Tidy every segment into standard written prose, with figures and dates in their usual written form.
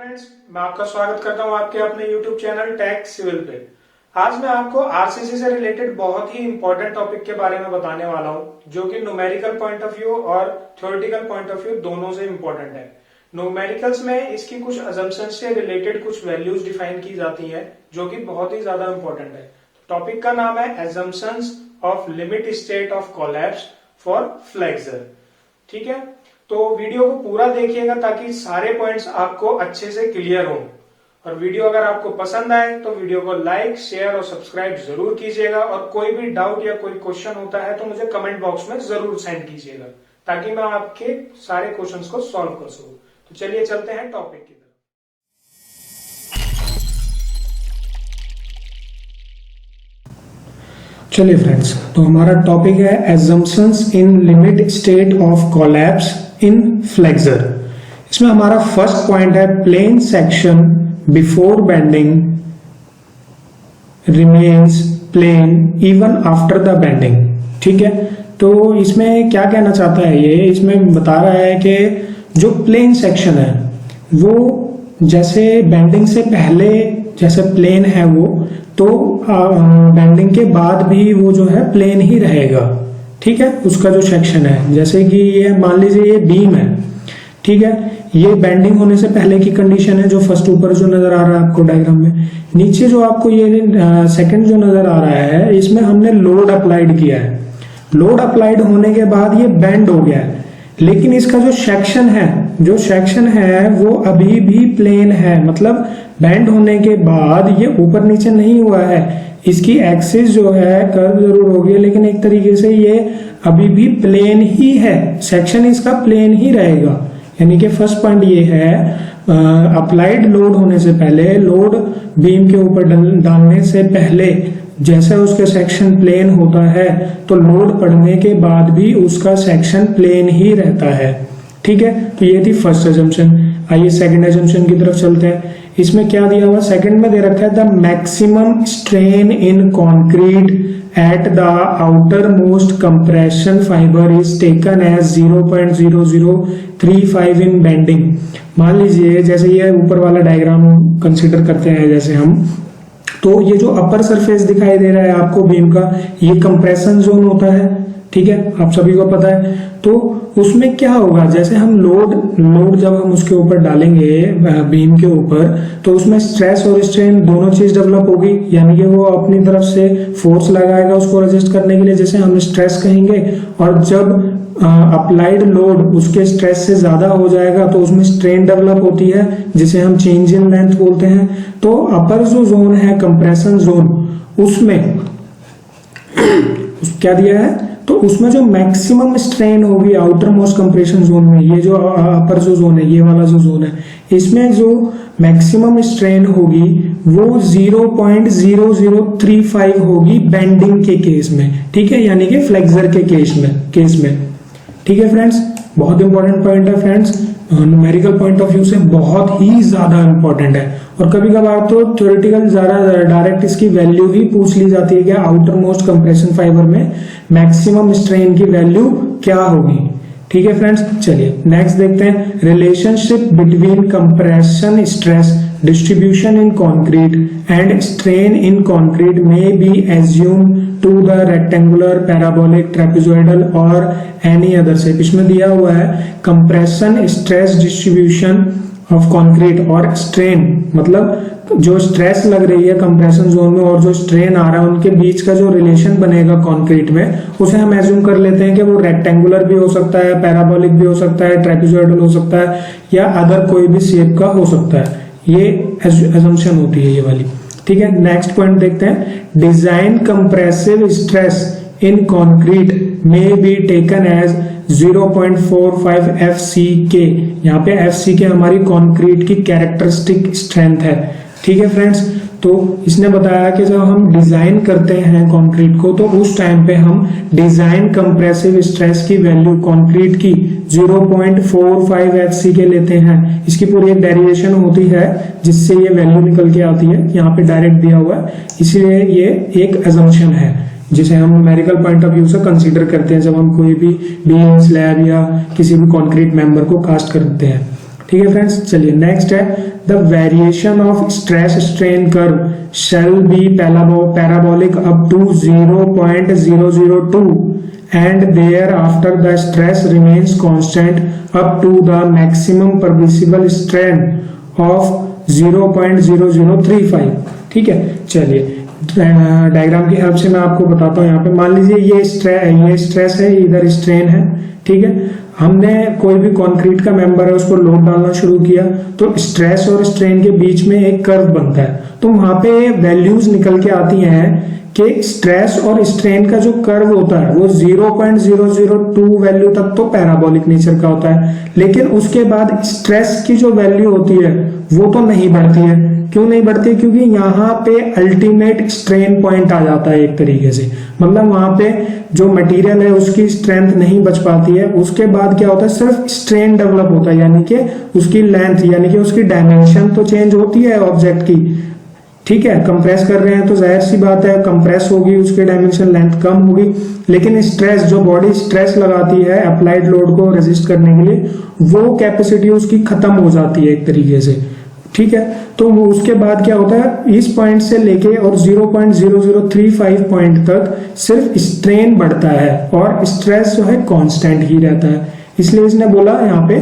Friends, मैं आपका स्वागत करता हूं आपके अपने YouTube चैनल टेक सिविल पे। आज मैं आपको आरसीसी से रिलेटेड बहुत ही इंपॉर्टेंट टॉपिक के बारे में बताने वाला हूं, जो कि न्यूमेरिकल पॉइंट ऑफ व्यू और थ्योरेटिकल पॉइंट ऑफ व्यू दोनों से इंपॉर्टेंट है। न्यूमेरिकल्स में इसकी कुछ असम्पशंस से रिलेटेड कुछ वैल्यूज डिफाइन की जाती हैं, जो कि बहुत ही ज्यादा इंपॉर्टेंट है। टॉपिक का नाम है assumptions of limit state of collapse for flexor. ठीक है, तो वीडियो को पूरा देखिएगा ताकि सारे पॉइंट्स आपको अच्छे से क्लियर हो। और वीडियो अगर आपको पसंद आए तो वीडियो को लाइक, शेयर और सब्सक्राइब जरूर कीजिएगा। और कोई भी डाउट या कोई क्वेश्चन होता है तो मुझे कमेंट बॉक्स में जरूर सेंड कीजिएगा, ताकि मैं आपके सारे क्वेश्चंस को सॉल्व कर सकूं। तो चलिए चलते हैं टॉपिक की तरफ। चलिए फ्रेंड्स, तो हमारा टॉपिक है assumptions in limit state of collapse in flexure. इसमें हमारा फर्स्ट पॉइंट है plane section before bending remains plane even after the bending. ठीक है, तो इसमें क्या कहना चाहता है ये, इसमें बता रहा है कि जो प्लेन सेक्शन है वो जैसे बेंडिंग से पहले जैसे प्लेन है वो, तो बेंडिंग के बाद भी वो जो है प्लेन ही रहेगा। ठीक है, उसका जो सेक्शन है, जैसे कि ये मान लीजिए ये बीम है। ठीक है, ये बेंडिंग होने से पहले की कंडीशन है, जो फर्स्ट ऊपर जो नजर आ रहा है आपको डायग्राम में। नीचे जो आपको ये सेकंड जो नजर आ रहा है, इसमें हमने लोड अप्लाइड किया है। लोड अप्लाइड होने के बाद ये बेंड हो गया है, लेकिन इसका जो सेक्शन है वो अभी भी प्लेन है। मतलब बेंड होने के बाद ये ऊपर नीचे नहीं हुआ है, इसकी एक्सिस जो है कर्व जरूर होगी, लेकिन एक तरीके से ये अभी भी प्लेन ही है। सेक्शन इसका प्लेन ही रहेगा। यानी कि फर्स्ट पॉइंट ये है, अप्लाइड लोड होने से पहले, लोड बीम के ऊपर डालने से पहले जैसे उसके सेक्शन प्लेन होता है, तो लोड पड़ने के बाद भी उसका सेक्शन प्लेन ही रहता है। ठीक है, तो ये थी फर्स्ट अजम्पशन। आइए सेकंड अजम्पशन की तरफ चलते हैं। इसमें क्या दिया हुआ, सेकंड में दे रखा है the maximum strain in concrete at the outer most compression fibre is taken as 0.0035 in bending. मान लीजिए जैसे ये ऊपर वाला डायग्राम कंसिडर करते हैं जैसे हम, तो ये जो अपर सरफेस दिखाई दे रहा है आपको बीम का, ये कंप्रेशन जोन होता है। ठीक है, आप सभी को पता है। तो उसमें क्या होगा, जैसे हम लोड जब हम उसके ऊपर डालेंगे बीम के ऊपर, तो उसमें स्ट्रेस और स्ट्रेन दोनों चीज डेवलप होगी। यानी कि वो अपनी तरफ से फोर्स लगाएगा उसको रेजिस्ट करने के लिए, जैसे हम स्ट्रेस कहेंगे। और जब अप्लाइड लोड उसके स्ट्रेस से ज्यादा हो जाएगा तो उसमें स्ट्रेन डेवलप होती है, जिसे हम चेंज इन लेंथ बोलते हैं। तो अपर जो जोन है कंप्रेशन जोन, उसमें क्या दिया है, तो उसमें जो मैक्सिमम स्ट्रेन होगी आउटर मोस्ट कंप्रेशन जोन में, ये जो अपर जो जोन है, ये वाला जो जोन है, इसमें जो मैक्सिमम स्ट्रेन होगी वो 0.0035 होगी बेंडिंग के केस में। ठीक है, यानी कि फ्लेक्सर के केस में। ठीक है फ्रेंड्स, बहुत इंपॉर्टेंट पॉइंट है friends, numerical point of view से बहुत ही ज्यादा इंपॉर्टेंट है। और कभी कभार तो थ्योरेटिकल ज्यादा डायरेक्ट इसकी वैल्यू ही पूछ ली जाती है कि आउटर मोस्ट कंप्रेशन फाइबर में मैक्सिमम स्ट्रेन की वैल्यू क्या होगी। ठीक है फ्रेंड्स, चलिए नेक्स्ट देखते हैं, relationship between compression stress distribution in concrete and strain in concrete may be assumed to the rectangular, parabolic, trapezoidal or any other shape। इसमें दिया हुआ है compression stress distribution of concrete और strain, मतलब जो स्ट्रेस लग रही है कंप्रेशन जोन में और जो स्ट्रेन आ रहा है, उनके बीच का जो रिलेशन बनेगा कंक्रीट में, उसे हम एज्यूम कर लेते हैं कि वो रेक्टेंगुलर भी हो सकता है, पैराबोलिक भी हो सकता है, ट्रेपेजॉइडल हो सकता है, या अदर कोई भी शेप का हो सकता है। ये assumption होती है ये वाली। ठीक है, नेक्स्ट पॉइंट देखते हैं, design compressive stress in concrete में बी टेकन एज 0.45 FCK। यहाँ पे FCK हमारी कंक्रीट की कैरेक्टरिस्टिक स्ट्रेंथ है। ठीक है फ्रेंड्स, तो इसने बताया कि जब हम डिजाइन करते हैं कंक्रीट को, तो उस टाइम पे हम डिजाइन कंप्रेसिव स्ट्रेस की वैल्यू कंक्रीट की 0.45 FCK लेते हैं। इसकी पूरी एक डेरिवेशन होती है जिससे ये वैल्यू निकल के आती है, यहाँ पे डायरेक्ट दिया हुआ है, इसलिए ये एक असम्पशन है जिसे हम न्यूमेरिकल पॉइंट ऑफ व्यू से कंसीडर करते हैं जब हम कोई भी बीम, स्लैब या किसी भी कंक्रीट मेंबर को कास्ट करते हैं। ठीक है फ्रेंड्स। चलिए नेक्स्ट है the variation of stress strain curve shall be parabolic up to 0.002 and thereafter the stress remains constant up to the maximum permissible strain of 0.0035। ठीक है, चलिए डायग्राम की हेल्प से मैं आपको बताता हूँ। यहाँ पे मान लीजिए ये स्ट्रेस है, इधर स्ट्रेन है। ठीक है, हमने कोई भी कंक्रीट का मेंबर है उसको लोड डालना शुरू किया तो स्ट्रेस और स्ट्रेन के बीच में एक कर्व बनता है, तो वहां पे वैल्यूज निकल के आती हैं कि स्ट्रेस और स्ट्रेन का जो कर्व होता है वो 0.002 वैल्यू तक तो पैराबोलिक नेचर का होता है, लेकिन उसके बाद स्ट्रेस की जो वैल्यू होती है वो तो नहीं बढ़ती है। क्यों नहीं बढ़ती? क्योंकि यहाँ पे अल्टीमेट स्ट्रेन पॉइंट आ जाता है एक तरीके से, मतलब वहां पे जो मटेरियल है उसकी स्ट्रेंथ नहीं बच पाती है। उसके बाद क्या होता है, सिर्फ स्ट्रेन डेवलप होता है, यानी कि उसकी लेंथ यानी कि उसकी डायमेंशन तो चेंज होती है ऑब्जेक्ट की। ठीक है, कंप्रेस कर रहे हैं तो जाहिर सी बात है कंप्रेस होगी, उसकी डायमेंशन लेंथ कम होगी, लेकिन स्ट्रेस जो बॉडी स्ट्रेस लगाती है अप्लाइड लोड को रेजिस्ट करने के लिए, वो कैपेसिटी उसकी खत्म हो जाती है एक तरीके से। ठीक है, तो उसके बाद क्या होता है, इस पॉइंट से लेके और 0.0035 पॉइंट तक सिर्फ स्ट्रेन बढ़ता है और स्ट्रेस जो है कांस्टेंट ही रहता है। इसलिए इसने बोला यहाँ पे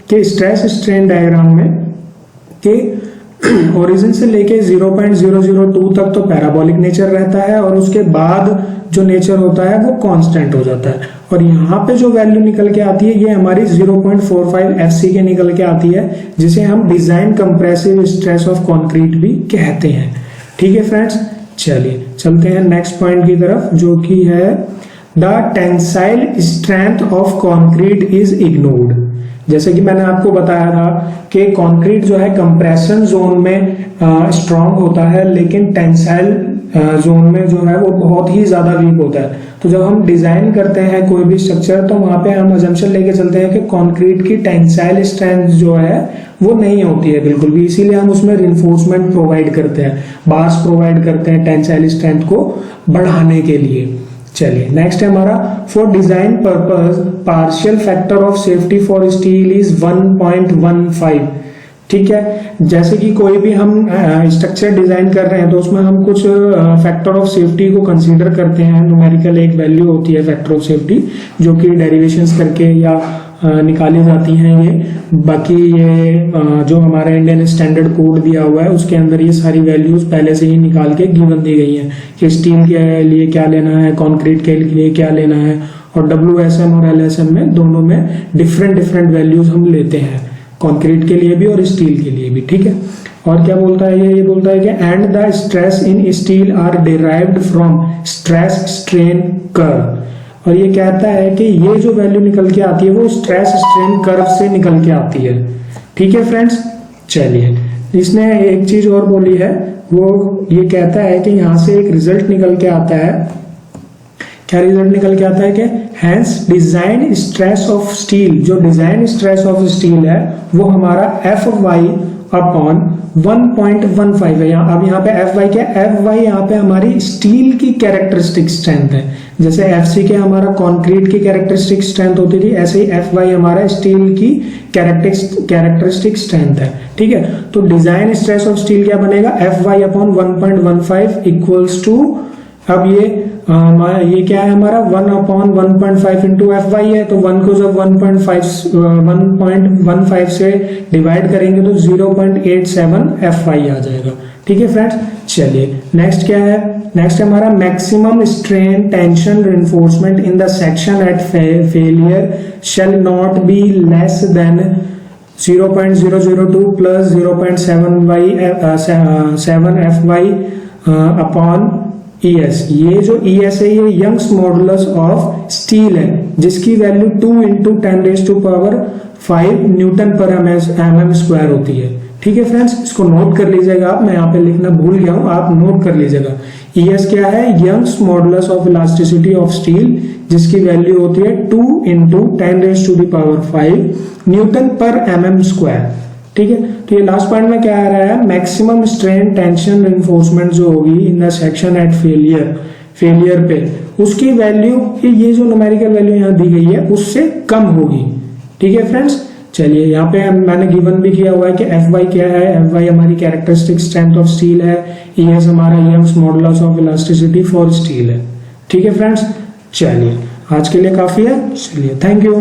कि स्ट्रेस स्ट्रेन डायग्राम में कि ओरिजिन से लेके 0.002 तक तो पैराबोलिक नेचर रहता है और उसके बाद जो नेचर होता है वो कांस्टेंट हो जाता है। और यहाँ पे जो वैल्यू निकल के आती है ये हमारी 0.45 FC के निकल के आती है, जिसे हम design compressive stress of concrete भी कहते हैं। ठीक है फ्रेंड्स, चलिए चलते हैं नेक्स्ट पॉइंट की तरफ, जो कि है the tensile strength of concrete is ignored. जैसे कि मैंने आपको बताया था कि कंक्रीट जो है कंप्रेशन जोन में स्ट्रांग होता है, लेकिन टेंसाइल जोन में जो है वो बहुत ही ज्यादा वीक होता है। तो जब हम डिजाइन करते हैं कोई भी स्ट्रक्चर तो वहां पे हम अजम्पशन लेके चलते हैं कि कंक्रीट की टेंसाइल स्ट्रेंथ जो है वो नहीं होती है बिल्कुल भी, इसीलिए हम उसमें रिइंफोर्समेंट प्रोवाइड करते हैं, बार्स प्रोवाइड करते हैं टेंसाइल स्ट्रेंथ को बढ़ाने के लिए। चलिए नेक्स्ट है हमारा, for design purpose partial factor of safety for steel is 1.15। ठीक है, जैसे कि कोई भी हम स्ट्रक्चर डिजाइन कर रहे हैं तो उसमें हम कुछ फैक्टर ऑफ सेफ्टी को कंसीडर करते हैं। न्यूमेरिकल एक वैल्यू होती है फैक्टर ऑफ सेफ्टी, जो कि डेरिवेशंस करके या निकाली जाती हैं। ये बाकी ये जो हमारा इंडियन स्टैंडर्ड कोड दिया हुआ है उसके अंदर ये सारी वैल्यूज पहले से ही निकाल के गिवन दी गई हैं कि स्टील के लिए क्या लेना है, कंक्रीट के लिए क्या लेना है, और WSM और LSM में दोनों में डिफरेंट वैल्यूज हम लेते हैं, कंक्रीट के लिए भी और स्टील के लिए भी। ठीक है, और क्या बोलता है ये बोलता है कि and the stress in steel are derived from stress strain curve. और ये कहता है कि ये जो वैल्यू निकल के आती है वो स्ट्रेस स्ट्रेन कर्व से निकल के आती है। ठीक है फ्रेंड्स, चलिए इसने एक चीज और बोली है, वो ये कहता है कि यहाँ से एक रिजल्ट निकल के आता है। क्या रिजल्ट निकल के आता है कि hence design stress of steel, जो डिजाइन स्ट्रेस ऑफ स्टील है वो हमारा Fy अपॉन 1.15 है। अब यहाँ पे Fy क्या है, Fy यहाँ पे हमारी स्टील की कैरेक्टरिस्टिक स्ट्रेंथ है। जैसे FC के हमारा कंक्रीट की कैरेक्टरिस्टिक स्ट्रेंथ होती थी, ऐसे ही Fy हमारा स्टील की कैरेक्टरिस्टिक स्ट्रेंथ है। ठीक है, तो डिजाइन स्ट्रेस ऑफ स्टील क्या बनेगा, Fy अपॉन 1.15 इक्वल्स टू, अब ये क्या है हमारा 1 अपॉन 1.5 इंटू Fy है, तो 1 को जब 1.15 से डिवाइड करेंगे तो 0.87 Fy आ जाएगा। ठीक है फ्रेंड्स, चलिए नेक्स्ट क्या है, नेक्स्ट हमारा maximum strain tension reinforcement in the section at failure shall not be less than 0.002 plus 0.7 Fy upon ES। ये जो ES है ये यंग्स मॉडुलस ऑफ स्टील है, जिसकी वैल्यू 2 इंटू 10⁵ न्यूटन पर mm स्क्वायर होती है। ठीक है फ्रेंड्स, इसको नोट कर लीजिएगा आप, मैं यहाँ पे लिखना भूल गया हूँ, आप नोट कर लीजिएगा। ES क्या है, Young's modulus of elasticity of steel, जिसकी वैल्यू होती है 2 इंटू 10⁵ न्यूटन पर mm स्क्वायर। ठीक है, तो ये लास्ट पॉइंट में क्या आ रहा है, मैक्सिमम स्ट्रेन टेंशन रिइंफोर्समेंट जो होगी in the section at failure पे, उसकी वैल्यू ये जो न्यूमेरिकल वैल्यू यहाँ दी गई है उससे कम होगी। ठीक है फ्रेंड्स, चलिए यहाँ पे मैंने गिवन भी किया हुआ है कि एफ वाई क्या है। एफ वाई हमारी कैरेक्टरिस्टिक स्ट्रेंथ ऑफ स्टील है। ई एस हमारा E S modulus of elasticity for steel है। ठीक है फ्रेंड्स, चलिए आज के लिए काफी है। चलिए, थैंक यू।